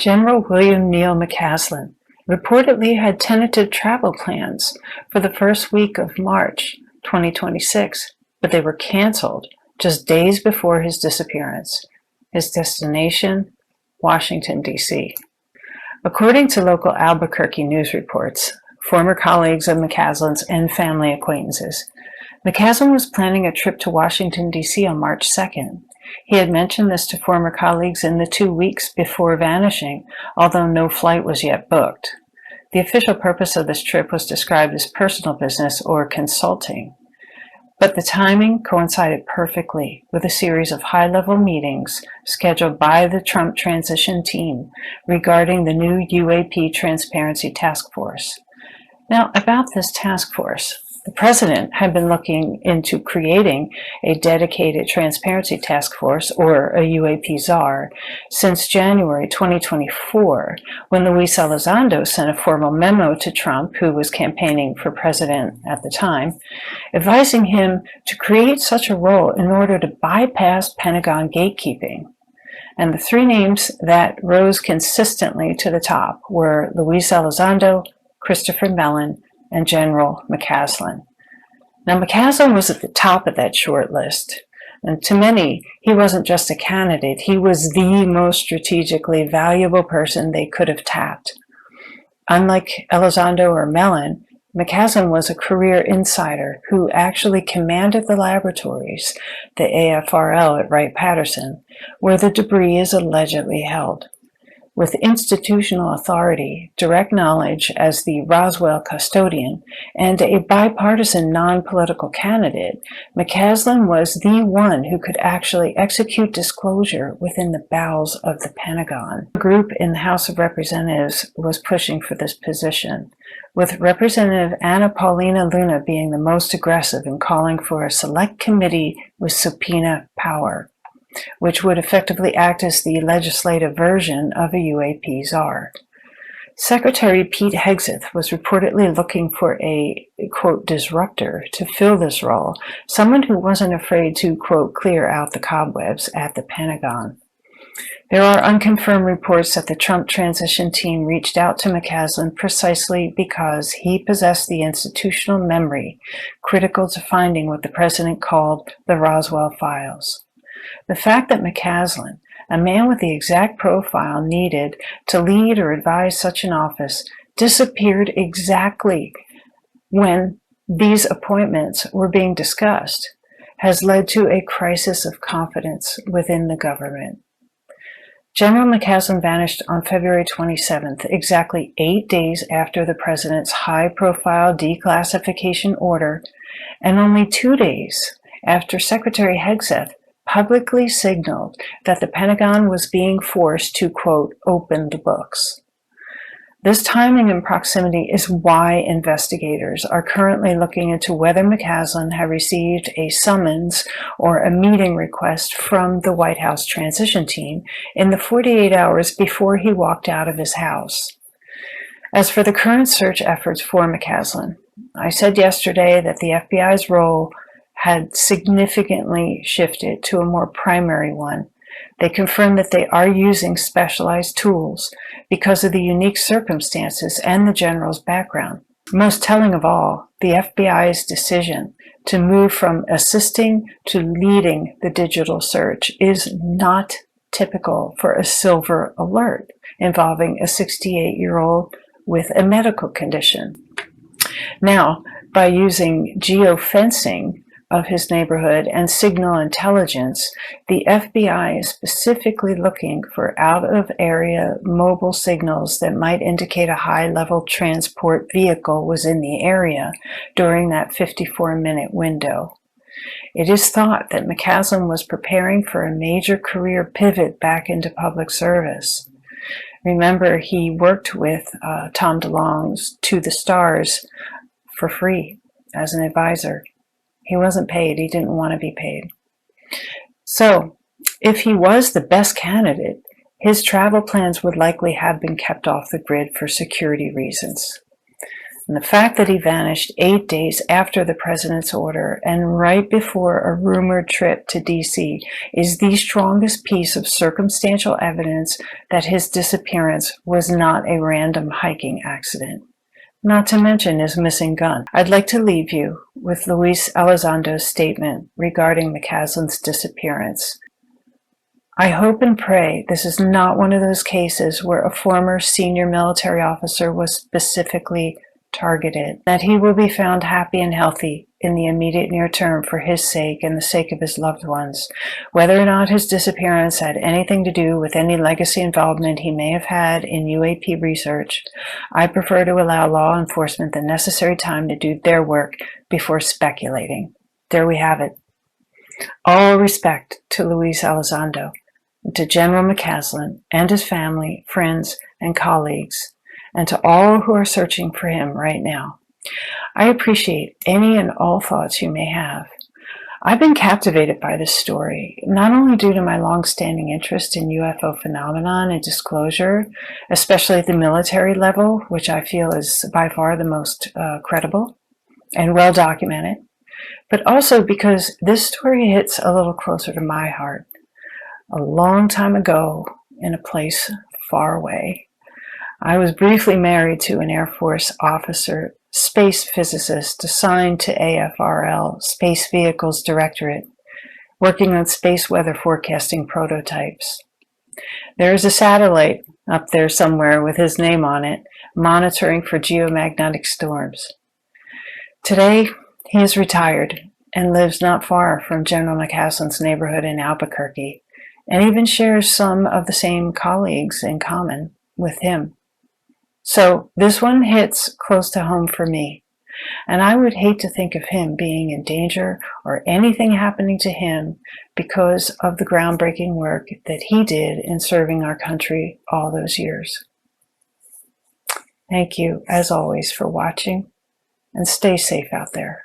General William Neil McCasland reportedly had tentative travel plans for the first week of March 2026, but they were canceled just days before his disappearance. His destination, Washington, D.C. According to local Albuquerque news reports, former colleagues of McCasland's and family acquaintances, McCasland was planning a trip to Washington, D.C. on March 2nd. He had mentioned this to former colleagues in the 2 weeks before vanishing, although no flight was yet booked. The official purpose of this trip was described as personal business or consulting, but the timing coincided perfectly with a series of high-level meetings scheduled by the Trump transition team regarding the new UAP Transparency Task Force. Now, about this task force, the president had been looking into creating a dedicated transparency task force, or a UAP czar, since January 2024, when Luis Elizondo sent a formal memo to Trump, who was campaigning for president at the time, advising him to create such a role in order to bypass Pentagon gatekeeping. And the three names that rose consistently to the top were Luis Elizondo, Christopher Mellon, and General McCasland. Now, McCasland was at the top of that short list, and to many, he wasn't just a candidate, he was the most strategically valuable person they could have tapped. Unlike Elizondo or Mellon, McCasland was a career insider who actually commanded the laboratories, the AFRL at Wright-Patterson, where the debris is allegedly held. With institutional authority, direct knowledge as the Roswell custodian, and a bipartisan non-political candidate, McCasland was the one who could actually execute disclosure within the bowels of the Pentagon. A group in the House of Representatives was pushing for this position, with Representative Anna Paulina Luna being the most aggressive in calling for a select committee with subpoena power, which would effectively act as the legislative version of a UAP czar. Secretary Pete Hegseth was reportedly looking for a, quote, disruptor to fill this role, someone who wasn't afraid to, quote, clear out the cobwebs at the Pentagon. There are unconfirmed reports that the Trump transition team reached out to McCasland precisely because he possessed the institutional memory critical to finding what the president called the Roswell files. The fact that McCasland, a man with the exact profile needed to lead or advise such an office, disappeared exactly when these appointments were being discussed, has led to a crisis of confidence within the government. General McCasland vanished on February 27th, exactly 8 days after the president's high-profile declassification order, and only 2 days after Secretary Hegseth publicly signaled that the Pentagon was being forced to, quote, open the books. This timing and proximity is why investigators are currently looking into whether McCasland had received a summons or a meeting request from the White House transition team in the 48 hours before he walked out of his house. As for the current search efforts for McCasland, I said yesterday that the FBI's role had significantly shifted to a more primary one. They confirmed that they are using specialized tools because of the unique circumstances and the general's background. Most telling of all, the FBI's decision to move from assisting to leading the digital search is not typical for a silver alert involving a 68-year-old with a medical condition. Now, by using geofencing of his neighborhood and signal intelligence, the FBI is specifically looking for out-of-area mobile signals that might indicate a high-level transport vehicle was in the area during that 54-minute window. It is thought that McCasland was preparing for a major career pivot back into public service. Remember, he worked with Tom DeLonge's To the Stars for free as an advisor. He wasn't paid. He didn't want to be paid. So, if he was the best candidate, his travel plans would likely have been kept off the grid for security reasons. And the fact that he vanished 8 days after the president's order and right before a rumored trip to D.C. is the strongest piece of circumstantial evidence that his disappearance was not a random hiking accident. Not to mention his missing gun. I'd like to leave you with Luis Elizondo's statement regarding McCasland's disappearance. I hope and pray this is not one of those cases where a former senior military officer was specifically targeted, that he will be found happy and healthy in the immediate near term for his sake and the sake of his loved ones. Whether or not his disappearance had anything to do with any legacy involvement he may have had in UAP research, I prefer to allow law enforcement the necessary time to do their work before speculating. There we have it. All respect to Luis Elizondo, to General McCasland and his family, friends, and colleagues, and to all who are searching for him right now. I appreciate any and all thoughts you may have. I've been captivated by this story, not only due to my long-standing interest in UFO phenomenon and disclosure, especially at the military level, which I feel is by far the most credible and well documented, but also because this story hits a little closer to my heart. A long time ago, in a place far away, I was briefly married to an Air Force officer, space physicist assigned to AFRL, Space Vehicles Directorate, working on space weather forecasting prototypes. There is a satellite up there somewhere with his name on it, monitoring for geomagnetic storms. Today, he is retired and lives not far from General McCasland's neighborhood in Albuquerque, and even shares some of the same colleagues in common with him. So this one hits close to home for me, and I would hate to think of him being in danger or anything happening to him because of the groundbreaking work that he did in serving our country all those years. Thank you, as always, for watching, and stay safe out there.